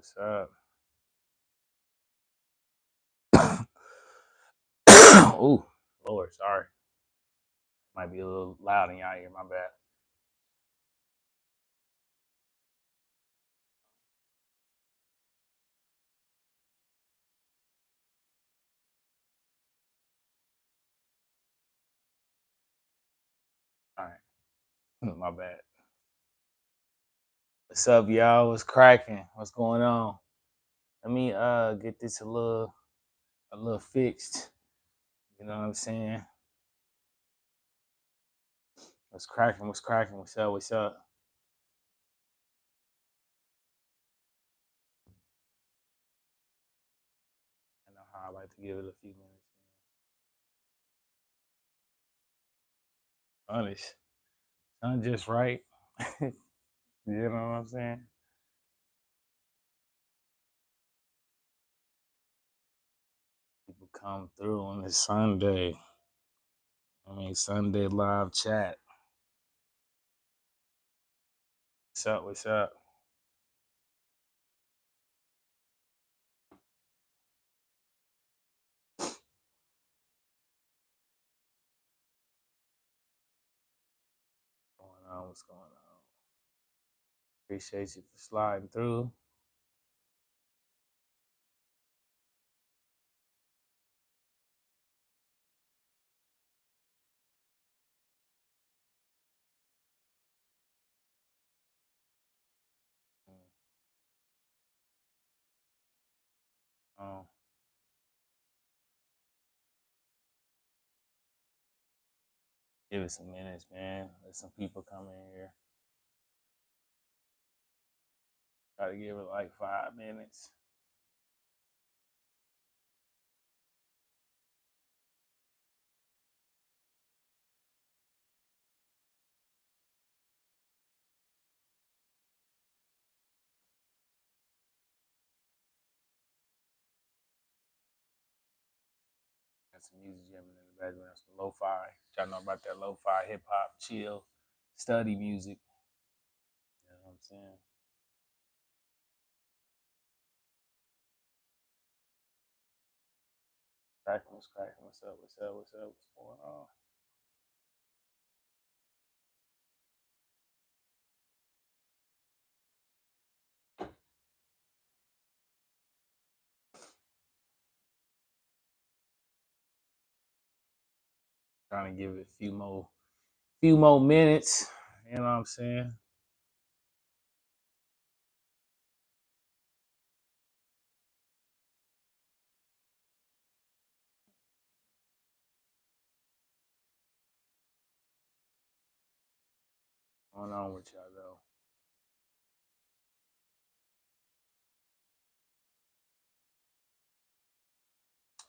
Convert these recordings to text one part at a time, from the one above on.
What's up? Ooh, Lord, sorry. Might be a little loud in y'all ear. My bad. All right, my bad. What's up, y'all? What's cracking? What's going on? Let me get this a little fixed. You know what I'm saying? What's cracking? What's cracking? What's up? What's up? I know how I like to give it a few minutes. Honest, not just right. You know what I'm saying? People come through on this Sunday. Sunday live chat. What's up? What's up? What's going on? What's going on? Appreciate you for sliding through. Um, Give it some minutes, man. Let some people come in here. Try to give it like 5 minutes. Got some music jamming in the background, some lo-fi. Y'all know about that lo-fi hip hop, chill, study music. You know what I'm saying? Cracking, what's cracking? What's up? What's up? What's up? What's going on? Trying to give it a few more minutes. You know what I'm saying? What's going on with y'all though?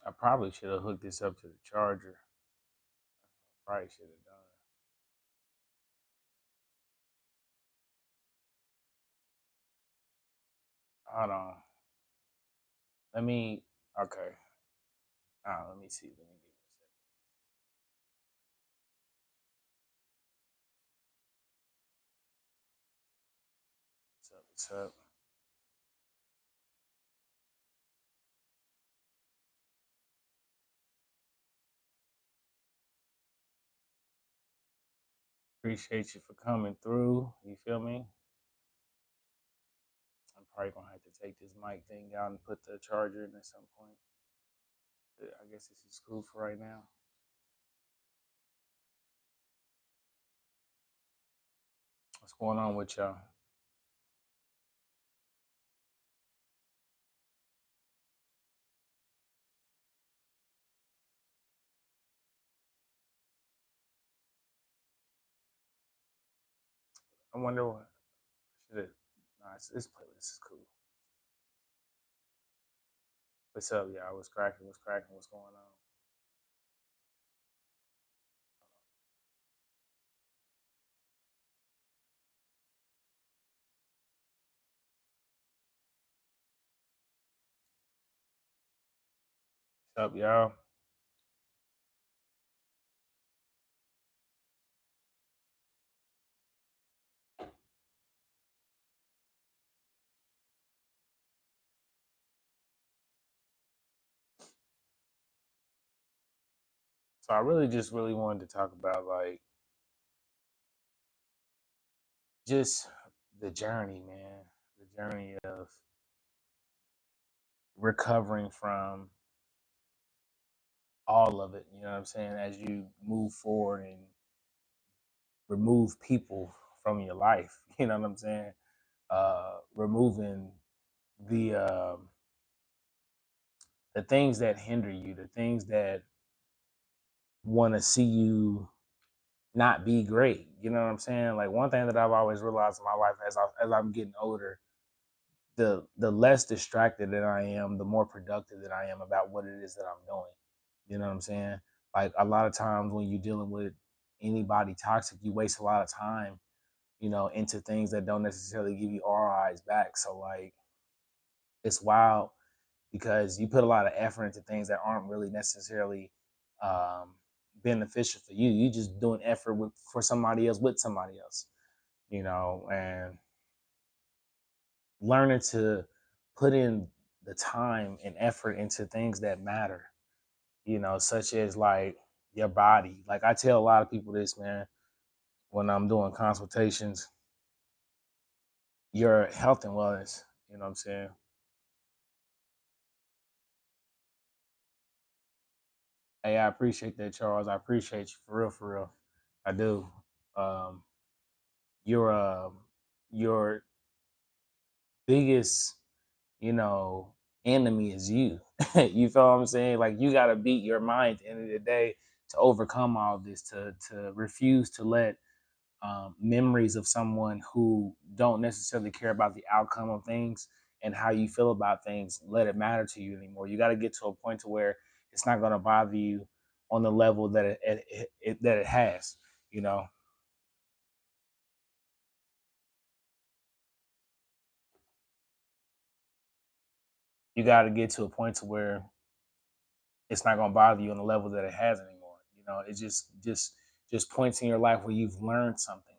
I probably should have hooked this up to the charger. Probably should have done it. Hold on. Let me. Okay. Let me see. Let me give it a second. What's up? What's up? Appreciate you for coming through. You feel me? I'm probably gonna have to take this mic thing out and put the charger in at some point. I guess this is cool for right now. What's going on with y'all? I wonder what should it. Nah, this playlist is cool. What's up, y'all? What's cracking? What's cracking? What's going on? What's up, y'all? So I really just really wanted to talk about like just the journey, man. The journey of recovering from all of it, you know what I'm saying, as you move forward and remove people from your life, you know what I'm saying? Removing the the things that hinder you, the things that want to see you not be great. You know what I'm saying? Like one thing that I've always realized in my life as I'm getting older, the less distracted that I am, the more productive that I am about what it is that I'm doing. You know what I'm saying? Like a lot of times when you're dealing with anybody toxic, you waste a lot of time, you know, into things that don't necessarily give you ROIs back. So like it's wild because you put a lot of effort into things that aren't really necessarily um, beneficial for you. You just doing effort for somebody else with somebody else, you know, and learning to put in the time and effort into things that matter, you know, such as like your body. Like I tell a lot of people this, man, when I'm doing consultations, your health and wellness, you know what I'm saying? Hey, I appreciate that, Charles. I appreciate you for real, for real. I do. Um, your your biggest, you know, enemy is you. You feel what I'm saying? Like you gotta beat your mind at the end of the day to overcome all this, to refuse to let memories of someone who don't necessarily care about the outcome of things and how you feel about things let it matter to you anymore. You got to get to a point to where it's not going to bother you on the level that that it has. You know, you got to get to a point to where it's not going to bother you on the level that it has anymore. You know, it's just points in your life where you've learned something.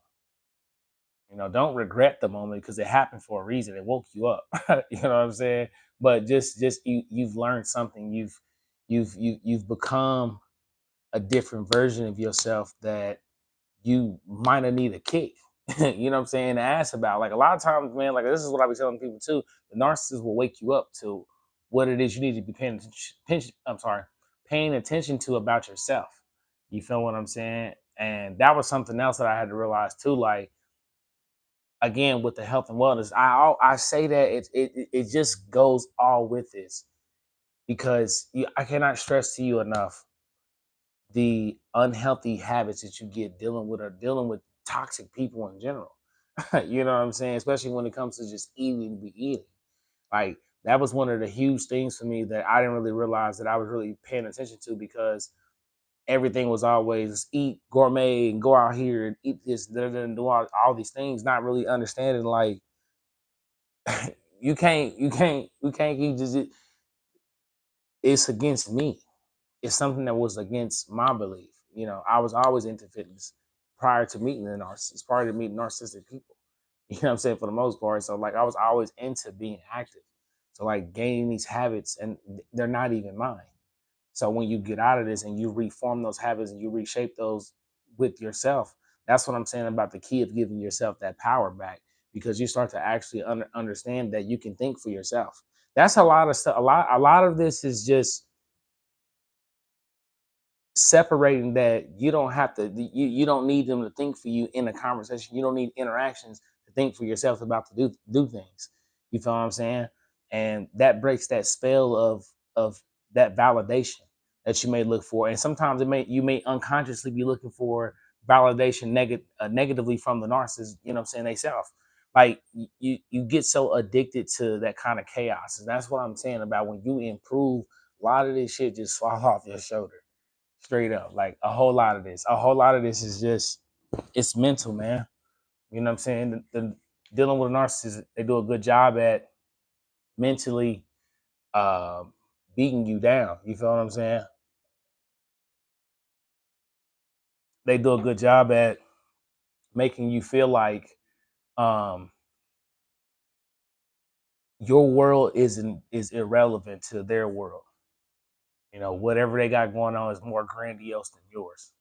You know, don't regret the moment because it happened for a reason. It woke you up. You know what I'm saying? But just you've learned something. You've become a different version of yourself that you might have need a kick. You know what I'm saying? To ask about. Like a lot of times, man. Like this is what I be telling people too. The narcissist will wake you up to what it is you need to be I'm sorry, paying attention to about yourself. You feel what I'm saying? And that was something else that I had to realize too. Like again with the health and wellness, I say that it just goes all with this because I cannot stress to you enough the unhealthy habits that you get dealing with or dealing with toxic people in general. You know what I'm saying? Especially when it comes to just eating to be eating. Like that was one of the huge things for me that I didn't really realize that I was really paying attention to because everything was always eat gourmet and go out here and eat this, and do all these things, not really understanding like you can't keep just it's against me. It's something that was against my belief. You know, I was always into fitness prior to meeting the narcissist, prior to meeting narcissistic people. You know what I'm saying? For the most part. So like I was always into being active. So like gaining these habits and they're not even mine. So when you get out of this and you reform those habits and you reshape those with yourself, that's what I'm saying about the key of giving yourself that power back because you start to actually understand that you can think for yourself. That's a lot of stuff. A lot of this is just separating that you don't have to you don't need them to think for you in a conversation. You don't need interactions to think for yourself about to do things. You feel what I'm saying? And that breaks that spell of that validation that you may look for. And sometimes you may unconsciously be looking for validation negatively from the narcissist, you know what I'm saying, they self. Like you get so addicted to that kind of chaos. And that's what I'm saying about when you improve, a lot of this shit just fall off your shoulder. Straight up. Like a whole lot of this. A whole lot of this is just it's mental, man. You know what I'm saying? Dealing with a narcissist, they do a good job at mentally uh, beating you down. You feel what I'm saying? They do a good job at making you feel like um, your world is irrelevant to their world. Whatever they got going on is more grandiose than yours.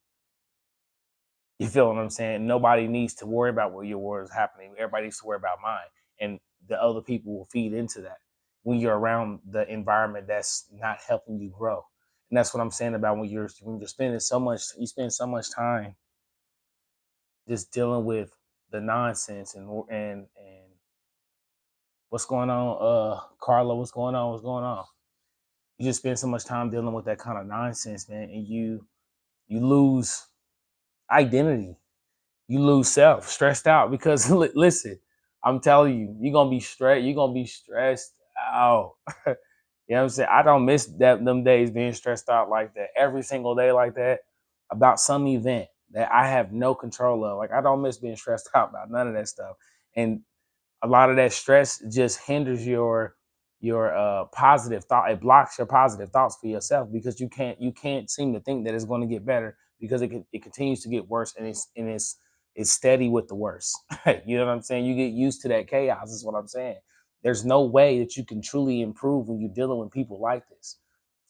You feel what I'm saying? Nobody needs to worry about what your world is happening. Everybody needs to worry about mine. And the other people will feed into that when you're around the environment that's not helping you grow. And that's what I'm saying about when you're spending so much, you spend so much time just dealing with the nonsense and what's going on, Carla, what's going on? What's going on? You just spend so much time dealing with that kind of nonsense, man, and you lose identity. You lose self, stressed out because listen, I'm telling you, you're gonna be stressed out. You know what I'm saying? I don't miss them days being stressed out like that every single day like that about some event that I have no control of. Like I don't miss being stressed out about none of that stuff. And a lot of that stress just hinders your positive thought. It blocks your positive thoughts for yourself because you can't seem to think that it's going to get better because it continues to get worse, and it's steady with the worst. You know what I'm saying? You get used to that chaos is what I'm saying. There's no way that you can truly improve when you're dealing with people like this.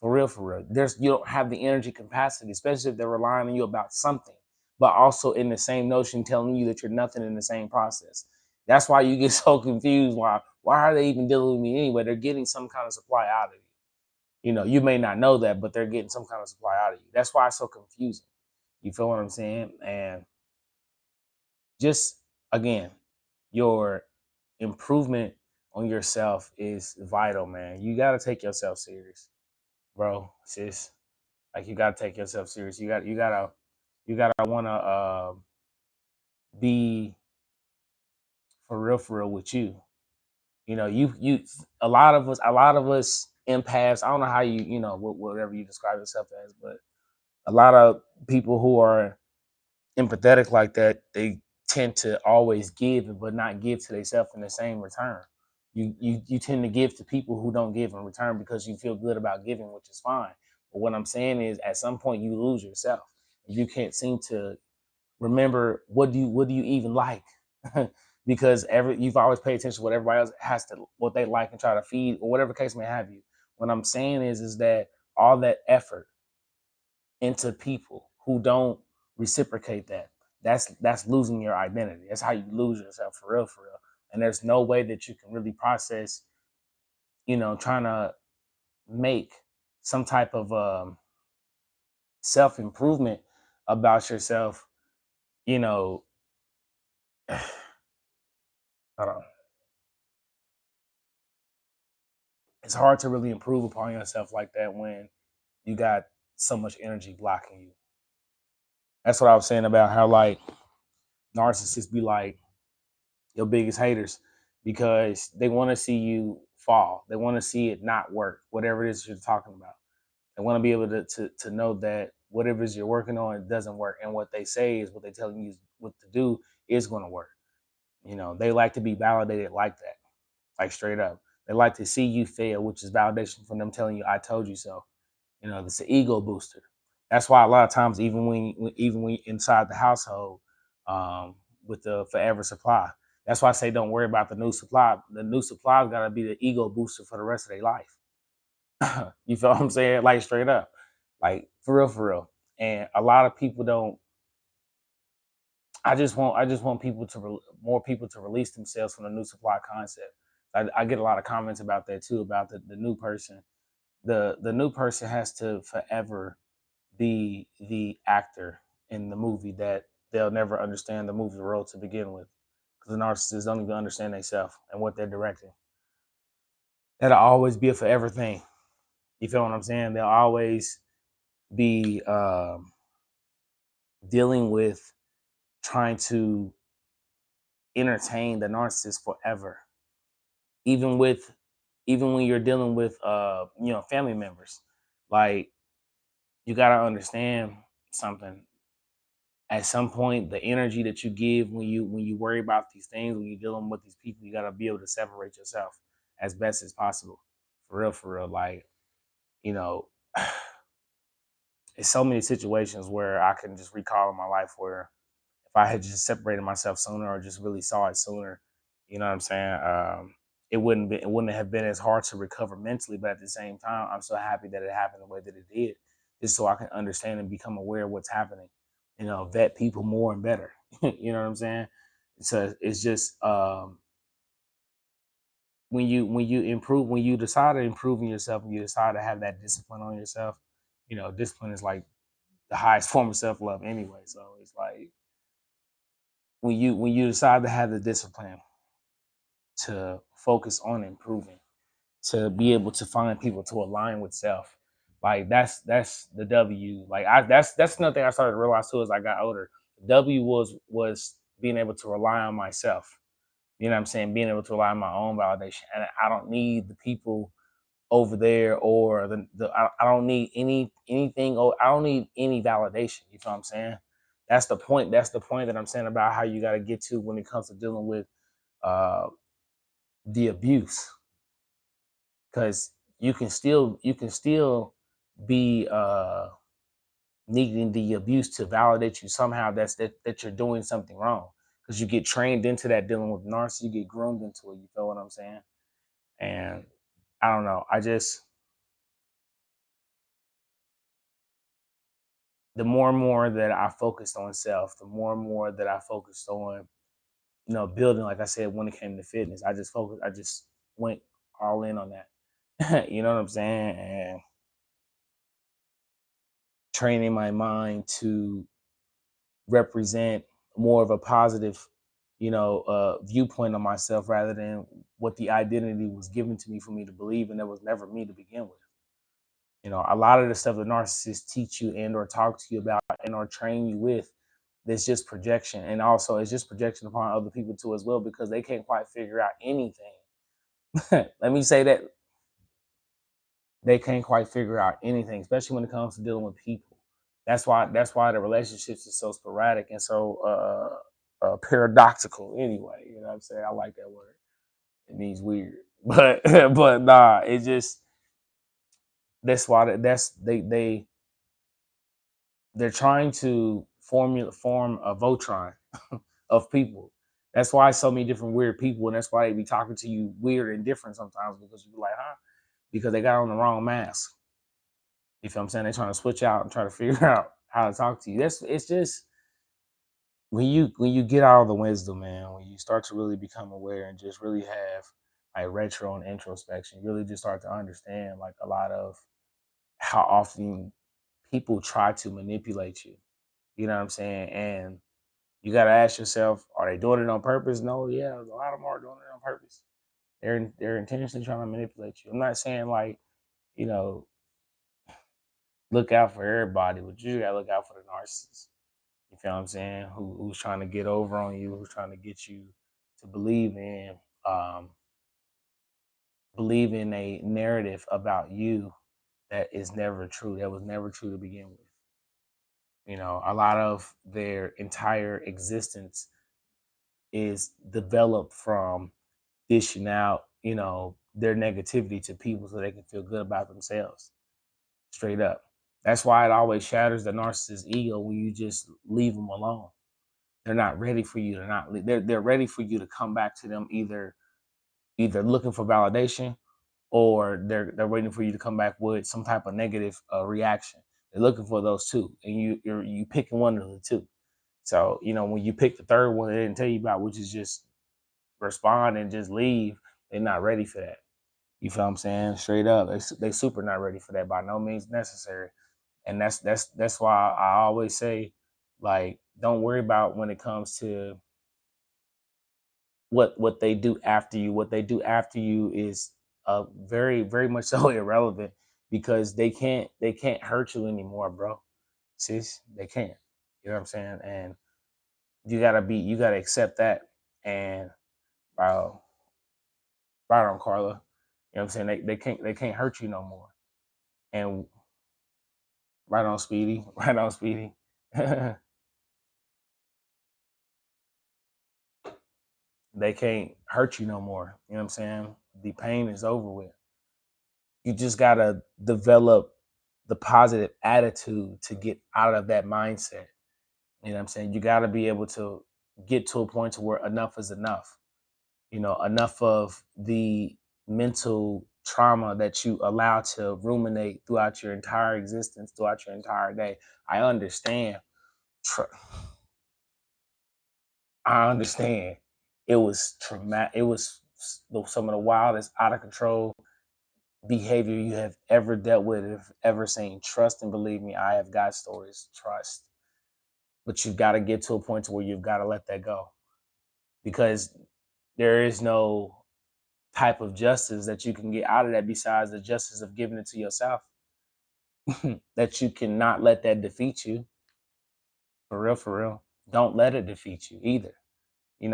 For real. You don't have the energy capacity, especially if they're relying on you about something, but also in the same notion telling you that you're nothing in the same process. That's why you get so confused. Why are they even dealing with me anyway? They're getting some kind of supply out of you. You may not know that, but they're getting some kind of supply out of you. That's why it's so confusing. You feel what I'm saying? And just again, your improvement on yourself is vital, man. You gotta take yourself serious, bro, sis. Like you gotta take yourself serious. You gotta wanna be for real with you. You a lot of us empaths. I don't know how whatever you describe yourself as, but a lot of people who are empathetic like that, they tend to always give but not give to themselves in the same return. You tend to give to people who don't give in return because you feel good about giving, which is fine. But what I'm saying is at some point you lose yourself. You can't seem to remember what do you even like. Because you've always paid attention to what everybody else has to what they like and try to feed or whatever case may have you. What I'm saying is that all that effort into people who don't reciprocate that's losing your identity. That's how you lose yourself for real. And there's no way that you can really process, trying to make some type of self improvement about yourself, you know. I don't It's hard to really improve upon yourself like that when you got so much energy blocking you. That's what I was saying about how like narcissists be like your biggest haters because they want to see you fall. They want to see it not work, whatever it is you're talking about. They want to be able to know that whatever it is you're working on, it doesn't work. And what they say is what they telling you what to do is going to work. They like to be validated like that, like straight up. They like to see you fail, which is validation from them telling you, I told you so. It's an ego booster. That's why a lot of times, even when inside the household, with the forever supply, that's why I say don't worry about the new supply. The new supply's got to be the ego booster for the rest of their life. You feel what I'm saying? Like straight up, like for real, for real. And a lot of people don't. I just want more people to release themselves from the new supply concept. I get a lot of comments about that too, about the new person. The new person has to forever be the actor in the movie that they'll never understand the movie role to begin with, because the narcissists don't even understand themselves and what they're directing. That'll always be a forever thing. You feel what I'm saying? They'll always be dealing with trying to entertain the narcissist forever, even with even when you're dealing with family members. Like you gotta understand something. At some point, the energy that you give when you worry about these things, when you're dealing with these people, you gotta be able to separate yourself as best as possible. For real. Like, you know, it's so many situations where I can just recall in my life where if I had just separated myself sooner or just really saw it sooner, you know what I'm saying? it wouldn't have been as hard to recover mentally. But at the same time, I'm so happy that it happened the way that it did, just so I can understand and become aware of what's happening. Vet people more and better. You know what I'm saying? So it's just when you decide to improve in yourself and you decide to have that discipline on yourself. Discipline is like the highest form of self love anyway. So it's like when you decide to have the discipline to focus on improving, to be able to find people to align with self. Like that's the W. Like that's another thing I started to realize too as I got older. W was being able to rely on myself. You know what I'm saying? Being able to rely on my own validation. And I don't need the people over there or I don't need anything. I don't need any validation. You know what I'm saying? That's the point. That's the point that I'm saying about how you got to get to when it comes to dealing with uh, the abuse, because you can still be needing the abuse to validate you somehow. That you're doing something wrong, because you get trained into that dealing with narcissists. You get groomed into it. You feel what I'm saying? And I don't know. I just the more and more that I focused on self, the more and more that I focused on building. Like I said, when it came to fitness, I just went all in on that. You know what I'm saying? And training my mind to represent more of a positive, viewpoint on myself rather than what the identity was given to me for me to believe, and that was never me to begin with. A lot of the stuff that narcissists teach you and or talk to you about and or train you with, that's just projection, and also it's just projection upon other people too as well, because they can't quite figure out anything. Let me say that they can't quite figure out anything, especially when it comes to dealing with people. That's why the relationships is so sporadic and so paradoxical. Anyway, you know what I'm saying? I like that word. It means weird, but but nah, it just that's why they're trying to form a Voltron of people. That's why so many different weird people, and that's why they be talking to you weird and different sometimes, because you be like, huh? Because they got on the wrong mask. You feel what I'm saying? They're trying to switch out and try to figure out how to talk to you. It's just when you get all the wisdom, man, when you start to really become aware and just really have like retro and introspection, you really just start to understand like a lot of how often people try to manipulate you. You know what I'm saying? And you got to ask yourself, are they doing it on purpose? No, yeah, a lot of them are doing it on purpose. They're intentionally trying to manipulate you. I'm not saying like, you know, look out for everybody, but you gotta look out for the narcissist. You feel what I'm saying? Who's trying to get over on you? Who's trying to get you to um, believe in a narrative about you that is never true. That was never true to begin with. A lot of their entire existence is developed from dishing out, their negativity to people so they can feel good about themselves. Straight up. That's why it always shatters the narcissist's ego when you just leave them alone. They're not ready for you to not. They're ready for you to come back to them, either looking for validation, or they're waiting for you to come back with some type of negative reaction. They're looking for those two, and you picking one of the two. So when you pick the third one, they didn't tell you about, which is just respond and just leave. They're not ready for that. You feel what I'm saying? Straight up, they super not ready for that by no means necessary. And that's why I always say, like, don't worry about when it comes to what they do after you. What they do after you is very very much so irrelevant, because they can't hurt you anymore, bro. Sis, they can't. You know what I'm saying? And you gotta accept that. And wow, right on, Carla. You know what I'm saying? They can't hurt you no more. And right on, Speedy. Right on, Speedy. They can't hurt you no more. You know what I'm saying? The pain is over with. You just gotta develop the positive attitude to get out of that mindset. You know what I'm saying? You gotta be able to get to a point to where enough is enough. enough of the mental trauma that you allow to ruminate throughout your entire existence, throughout your entire day. I understand. Tr- I understand. It was traumatic. It was some of the wildest, out of control behavior you have ever dealt with, have ever seen. Trust and believe me, I have got stories. Trust, but you've got to get to a point to where you've got to let that go, because there is no type of justice that you can get out of that besides the justice of giving it to yourself. That you cannot let that defeat you. For real, for real. Don't let it defeat you either.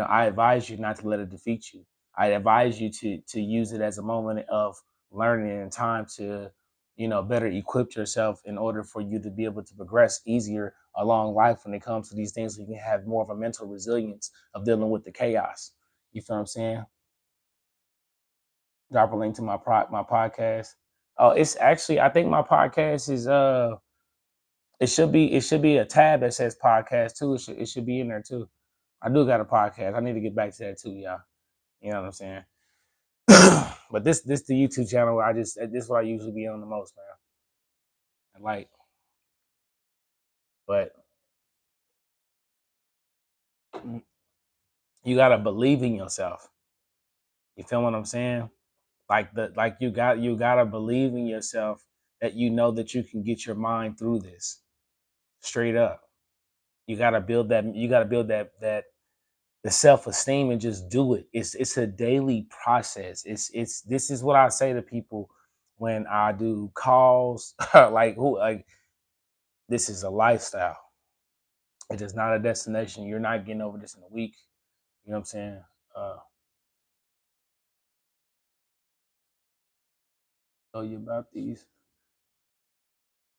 I advise you not to let it defeat you. I advise you to use it as a moment of learning and time to, better equip yourself in order for you to be able to progress easier along life when it comes to these things, so you can have more of a mental resilience of dealing with the chaos. You feel what I'm saying? Drop a link to my podcast. Oh, it's actually, I think my podcast is it should be a tab that says podcast too. It should be in there too. I do got a podcast. I need to get back to that too, y'all. You know what I'm saying? But this the YouTube channel where this is what I usually be on the most, man. I like, but you gotta believe in yourself. You feel what I'm saying? Like you gotta believe in yourself, that you know that you can get your mind through this. Straight up. You gotta build that the self-esteem and just do it. It's a daily process. It's This is what I say to people when I do calls. Like this is a lifestyle. It is not a destination. You're not getting over this in a week. You know what I'm saying? Uh tell you about these.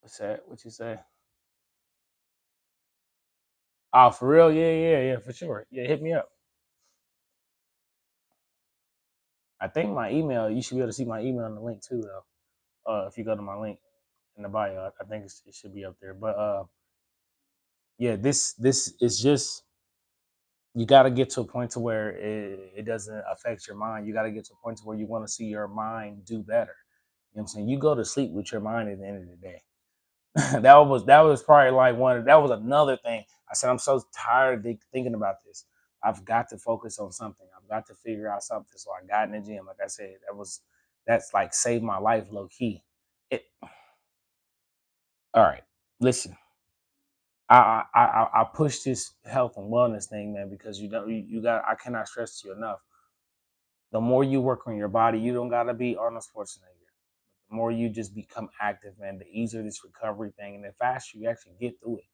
What's that? What you say? Oh, for real? Yeah, yeah, yeah, for sure. Yeah, hit me up. I think my email, you should be able to see my email in the link too, though. If you go to my link in the bio, I think it should be up there. But yeah, this is just, you got to get to a point to where it doesn't affect your mind. You got to get to a point to where you want to see your mind do better. You know what I'm saying? You go to sleep with your mind at the end of the day. That was probably like that was another thing. I said, I'm so tired of thinking about this. I've got to focus on something. I've got to figure out something. So I got in the gym. Like I said, that's like saved my life low key. It All right. Listen, I push this health and wellness thing, man, because you got, I cannot stress to you enough. The more you work on your body, you don't gotta be Arnold Schwarzenegger. The more you just become active, man, the easier this recovery thing, and the faster you actually get through it.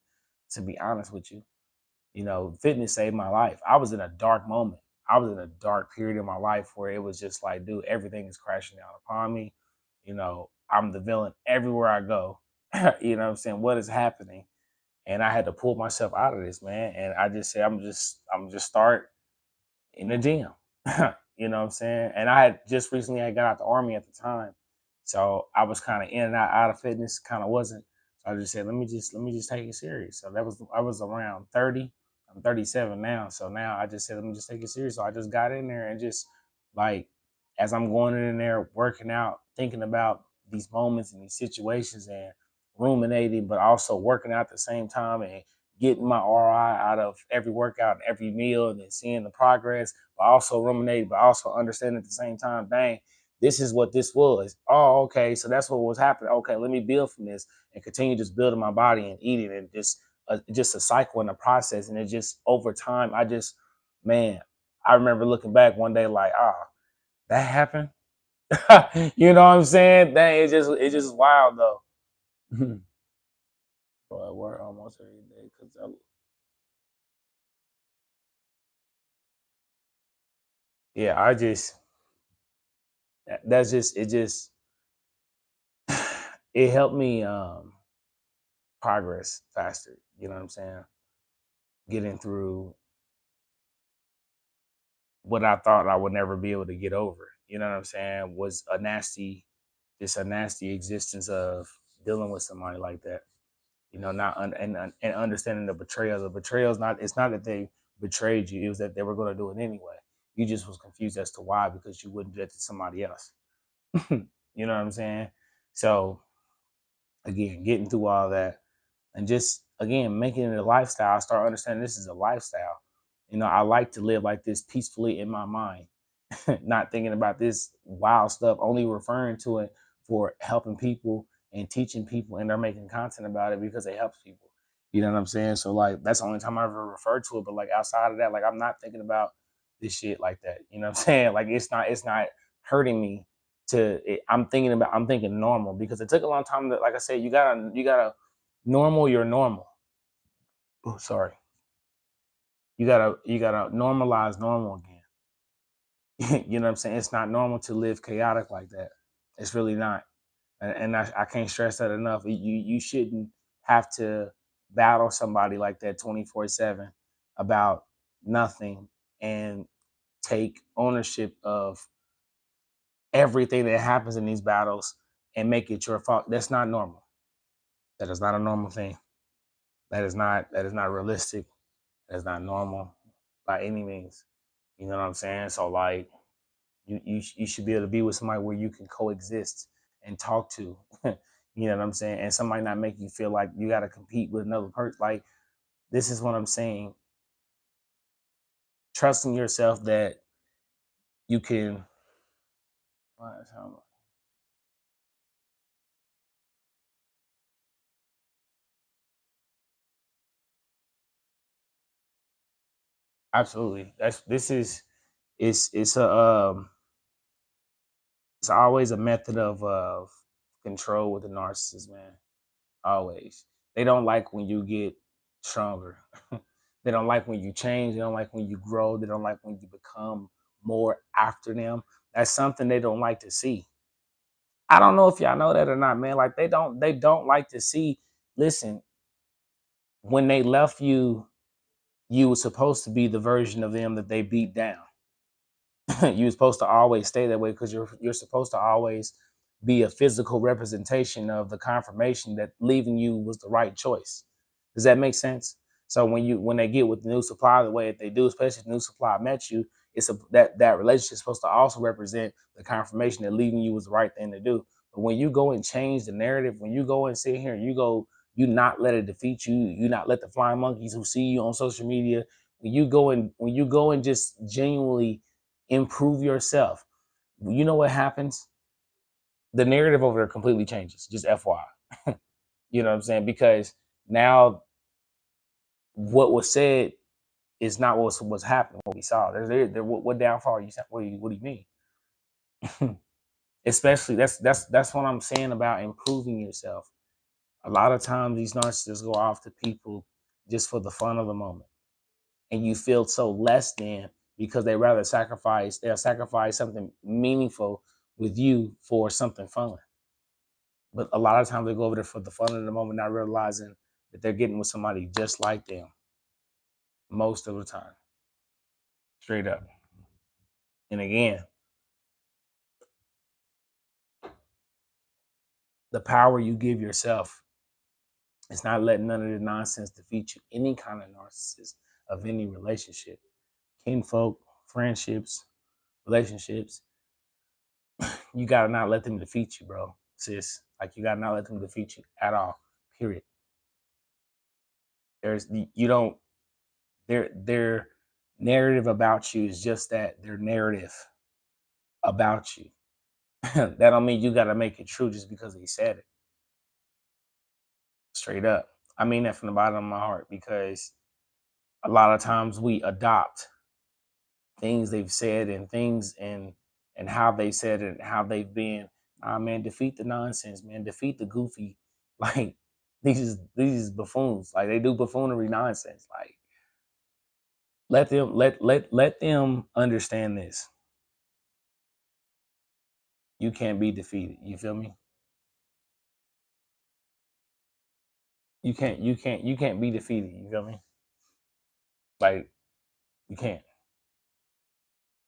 To be honest with you, fitness saved my life. I was in a dark moment. I was in a dark period of my life where it was just like, dude, everything is crashing down upon me. I'm the villain everywhere I go. You know what I'm saying? What is happening? And I had to pull myself out of this, man. And I just said, I'm just start in the gym. You know what I'm saying? And I had just recently, I got out the army at the time. So I was kind of in and out of fitness, kind of wasn't. So I just said, let me just take it serious. So I was around 30. I'm 37 now. So now I just said, let me just take it serious. So I just got in there and just, like, as I'm going in there, working out, thinking about these moments and these situations and ruminating, but also working out at the same time, and getting my RI out of every workout and every meal, and then seeing the progress, but also ruminating, but also understanding at the same time, dang, this is what this was. Oh, okay, so that's what was happening. Okay, let me build from this and continue just building my body and eating, and just a cycle and a process. And it just, over time, man, I remember looking back one day like, that happened. You know what I'm saying? Dang, it's just wild though. Bro, I work almost every day because yeah, that's just it. Just it helped me progress faster. You know what I'm saying? Getting through what I thought I would never be able to get over. You know what I'm saying? Was just a nasty existence of dealing with somebody like that. Not and understanding the betrayal. The betrayal is not. It's not that they betrayed you. It was that they were going to do it anyway. You just was confused as to why, because you wouldn't do that to somebody else. You know what I'm saying? So again, getting through all that and just again making it a lifestyle, I start understanding this is a lifestyle. I like to live like this peacefully in my mind, not thinking about this wild stuff, only referring to it for helping people and teaching people, and they're making content about it because it helps people. You know what I'm saying? So like that's the only time I ever referred to it. But like outside of that, like I'm not thinking about this shit like that. You know what I'm saying? Like it's not hurting me I'm thinking normal, because it took a long time to, like I said, you gotta normal your normal. Oh, sorry. You gotta normalize normal again. You know what I'm saying? It's not normal to live chaotic like that. It's really not. And I can't stress that enough. You shouldn't have to battle somebody like that 24/7 about nothing, and take ownership of everything that happens in these battles and make it your fault. That's not normal. That is not a normal thing. That is not realistic. That is not normal by any means. You know what I'm saying? So like you should be able to be with somebody where you can coexist and talk to. You know what I'm saying? And somebody not make you feel like you got to compete with another person. Like this is what I'm saying. Trusting yourself that you can. Absolutely. That's this is it's always a method of control with the narcissist, man. Always. They don't like when you get stronger. They don't like when you change. They don't like when you grow. They don't like when you become more after them. That's something they don't like to see. I don't know if y'all know that or not, man. Like they don't like to see. Listen, when they left you, you were supposed to be the version of them that they beat down. You're supposed to always stay that way, because you're supposed to always be a physical representation of the confirmation that leaving you was the right choice. Does that make sense? So when they get with the new supply the way that they do, especially if the new supply met you, that relationship is supposed to also represent the confirmation that leaving you was the right thing to do. But when you go and change the narrative, when you go and sit here and you not let it defeat you, you not let the flying monkeys who see you on social media, when you go and just genuinely improve yourself, you know what happens? The narrative over there completely changes. Just FYI. You know what I'm saying? Because now what was said is not what's happening. What we saw. What downfall are you saying? What do you mean? Especially that's what I'm saying about improving yourself. A lot of times these narcissists go off to people just for the fun of the moment, and you feel so less than, because they'll sacrifice something meaningful with you for something fun. But a lot of times they go over there for the fun of the moment, not realizing that they're getting with somebody just like them most of the time, straight up. And again, the power you give yourself is not letting none of the nonsense defeat you. Any kind of narcissist of any relationship, kinfolk, friendships, relationships, you gotta not let them defeat you, bro, sis. Like you gotta not let them defeat you at all. Period. There's you don't their narrative about you is just that, their narrative about you. That don't mean you gotta make it true just because they said it. Straight up. I mean that from the bottom of my heart, because a lot of times we adopt things they've said and things and how they said it and how they've been. Man, defeat the nonsense, man. Defeat the goofy. Like these buffoons. Like they do buffoonery nonsense. Like let them understand this. You can't be defeated. You feel me? You can't be defeated. You feel me? Like you can't.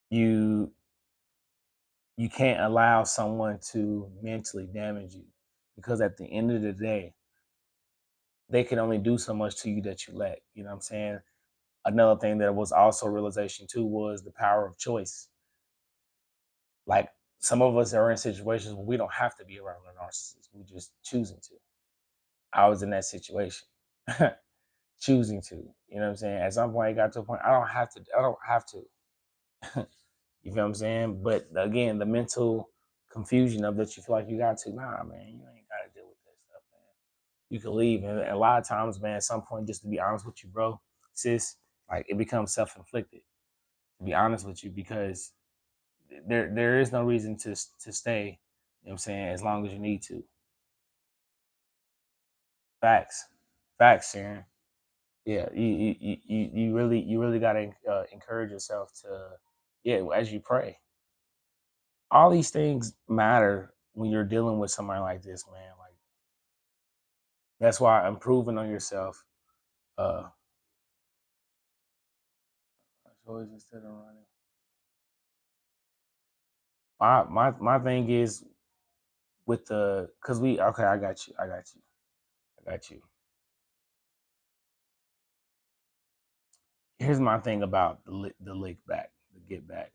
You you can't allow someone to mentally damage you, because at the end of the day, they can only do so much to you that you let. You know what I'm saying? Another thing that was also realization too was the power of choice. Like some of us are in situations where we don't have to be around a narcissist. We just choosing to. I was in that situation. Choosing to. You know what I'm saying? At some point it got to a point I don't have to. You feel what I'm saying? But again, the mental confusion of that you feel like you got to, nah, man, you ain't gotta deal with that stuff, man. You can leave. And a lot of times, man, at some point, just to be honest with you, bro, sis, like it becomes self-inflicted, to be honest with you, because there is no reason to stay, you know what I'm saying, as long as you need to. Facts. Facts, Sharon. Yeah, you really gotta encourage yourself to, yeah, as you pray. All these things matter when you're dealing with somebody like this, man. Like that's why improving on yourself. Uh, always instead of running. My thing is with the because we okay. I got you. Here's my thing about the lick back, the get back.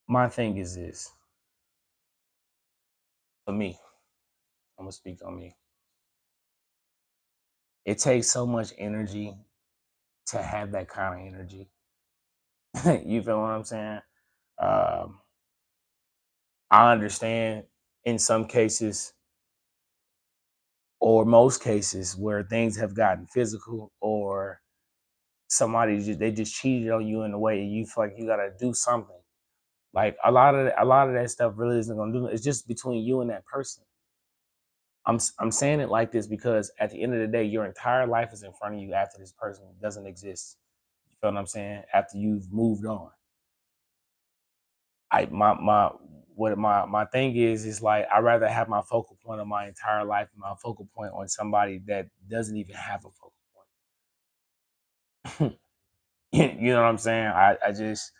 My thing is this for me. I'm gonna speak on me. It takes so much energy to have that kind of energy. You feel what I'm saying? Um, I understand in some cases or most cases where things have gotten physical or they just cheated on you in a way and you feel like you got to do something. Like a lot of that stuff really isn't going to do it. It's just between you and that person. I'm saying it like this because at the end of the day your entire life is in front of you after this person doesn't exist. You feel what I'm saying? After you've moved on. I my what my thing is like I'd rather have my focal point of my entire life and my focal point on somebody that doesn't even have a focal point. You know what I'm saying? I just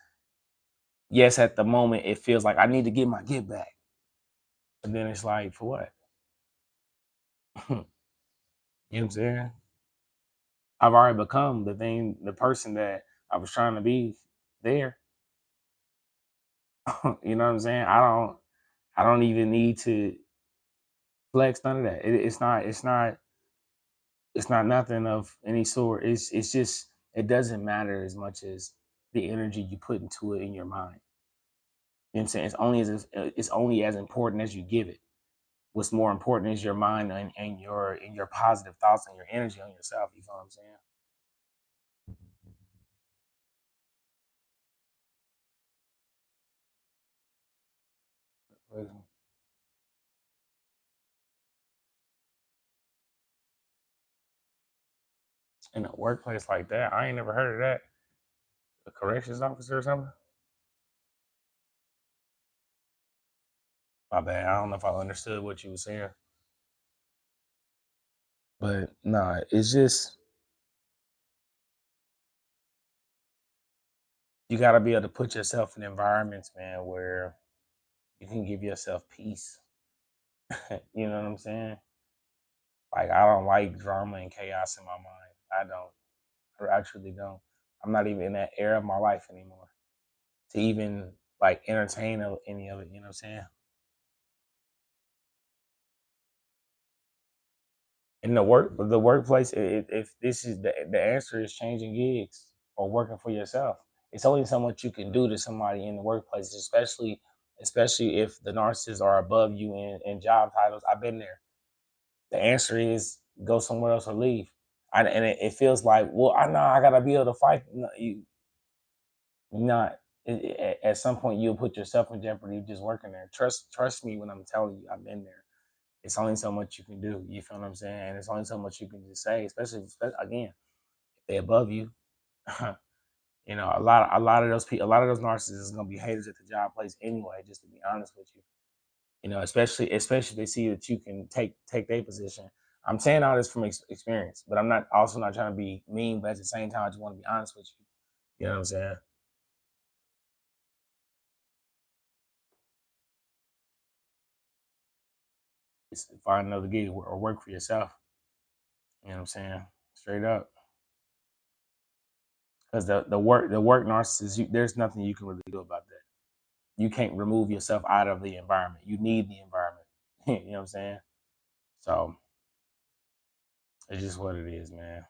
yes, at the moment it feels like I need to get my get back. But then it's like, for what? You know what I'm saying? I've already become the person that I was trying to be there. You know what I'm saying? I don't even need to flex none of that. It's not nothing of any sort. It's just it doesn't matter as much as the energy you put into it in your mind. You know what I'm saying? It's only as important as you give it. What's more important is your mind and your positive thoughts and your energy on yourself. You know what I'm saying? In a workplace like that, I ain't never heard of that. A corrections officer or something? My bad. I don't know if I understood what you were saying. But nah, it's just you gotta be able to put yourself in environments, man, where you can give yourself peace. You know what I'm saying? Like I don't like drama and chaos in my mind. I don't. I truly don't. I'm not even in that era of my life anymore to even like entertain any of it. You know what I'm saying? In the workplace, if this is the answer is changing gigs or working for yourself. It's only so much you can do to somebody in the workplace, especially if the narcissists are above you in job titles. I've been there. The answer is go somewhere else or leave. And it feels like, well, I know I gotta be able to fight. No, you not. At some point, you'll put yourself in jeopardy just working there. Trust me when I'm telling you, I've been there. It's only so much you can do. You feel what I'm saying? And it's only so much you can just say, again, if they above you. You know, a lot of those narcissists are gonna be haters at the job place anyway. Just to be honest with you, you know, especially if they see that you can take their position. I'm saying all this from experience, but I'm not also not trying to be mean. But at the same time, I just want to be honest with you. You know what I'm saying? It's find another gig or work for yourself. You know what I'm saying? Straight up. Because the work narcissist, there's nothing you can really do about that. You can't remove yourself out of the environment. You need the environment. You know what I'm saying? So it's just what it is, man.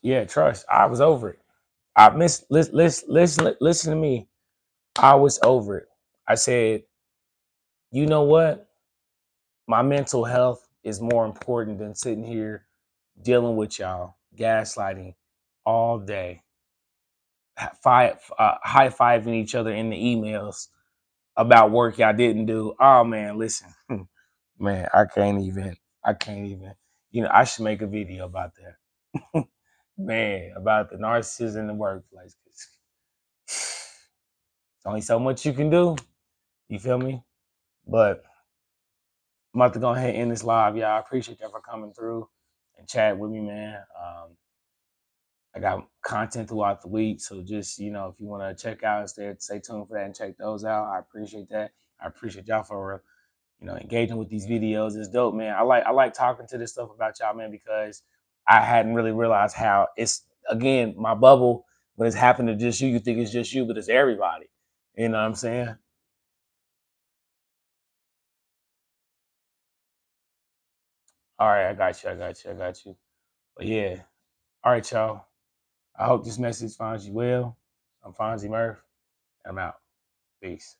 Yeah, trust. I was over it. I miss listen to me. I was over it. I said, you know what? My mental health is more important than sitting here dealing with y'all, gaslighting all day, high fiving each other in the emails about work y'all didn't do. Oh man, listen, man, I can't even. I can't even. I should make a video about that, man, about the narcissism in the workplace. 'Cause it's only so much you can do. You feel me? But I'm about to go ahead and end this live, y'all. I appreciate y'all for coming through and chat with me, man. I got content throughout the week, so just if you want to check out, stay tuned for that and check those out. I appreciate that. I appreciate y'all for engaging with these videos. It's dope, man. I like talking to this stuff about y'all, man, because I hadn't really realized how it's again my bubble. When it's happening to just you, you think it's just you, but it's everybody. You know what I'm saying? All right, I got you. I got you. I got you. But yeah, all right, y'all. I hope this message finds you well. I'm Fonzie Murph. I'm out. Peace.